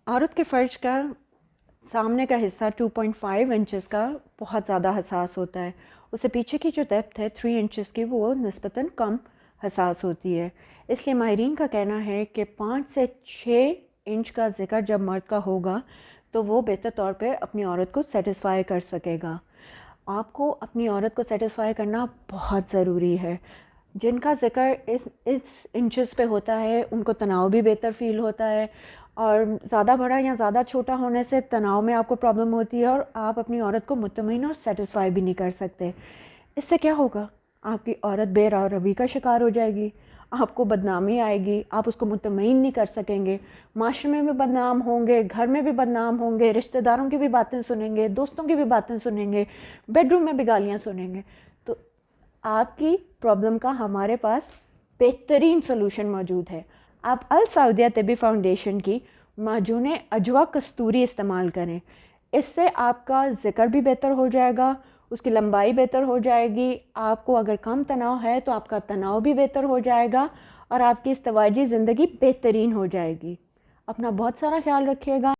عورت کے فرج کا سامنے کا حصہ 2.5 انچز کا بہت زیادہ حساس ہوتا ہے. اسے پیچھے کی جو ڈیپتھ ہے 3 انچز کی وہ نسبتاً کم حساس ہوتی ہے. اس لیے ماہرین کا کہنا ہے کہ 5 سے 6 انچ کا ذکر جب مرد کا ہوگا تو وہ بہتر طور پہ اپنی عورت کو سیٹسفائی کر سکے گا. آپ کو اپنی عورت کو سیٹسفائی کرنا بہت ضروری ہے. جن کا ذکر اس انچز پہ ہوتا ہے ان کو تناؤ بھی بہتر فیل ہوتا ہے، اور زیادہ بڑا یا زیادہ چھوٹا ہونے سے تناؤ میں آپ کو پرابلم ہوتی ہے اور آپ اپنی عورت کو مطمئن اور سیٹسفائی بھی نہیں کر سکتے. اس سے کیا ہوگا؟ آپ کی عورت بے راہ روی کا شکار ہو جائے گی، آپ کو بدنامی آئے گی، آپ اس کو مطمئن نہیں کر سکیں گے، معاشرے میں بھی بدنام ہوں گے، گھر میں بھی بدنام ہوں گے، رشتہ داروں کی بھی باتیں سنیں گے، دوستوں کی بھی باتیں سنیں گے، بیڈ روم میں بھی گالیاں سنیں گے. تو آپ کی پرابلم کا ہمارے پاس بہترین سلوشن موجود ہے. آپ السعودیہ طبی فاؤنڈیشن کی معجون اجوا کستوری استعمال کریں. اس سے آپ کا ذکر بھی بہتر ہو جائے گا، اس کی لمبائی بہتر ہو جائے گی. آپ کو اگر کم تناؤ ہے تو آپ کا تناؤ بھی بہتر ہو جائے گا اور آپ کی ازدواجی زندگی بہترین ہو جائے گی. اپنا بہت سارا خیال رکھیے گا.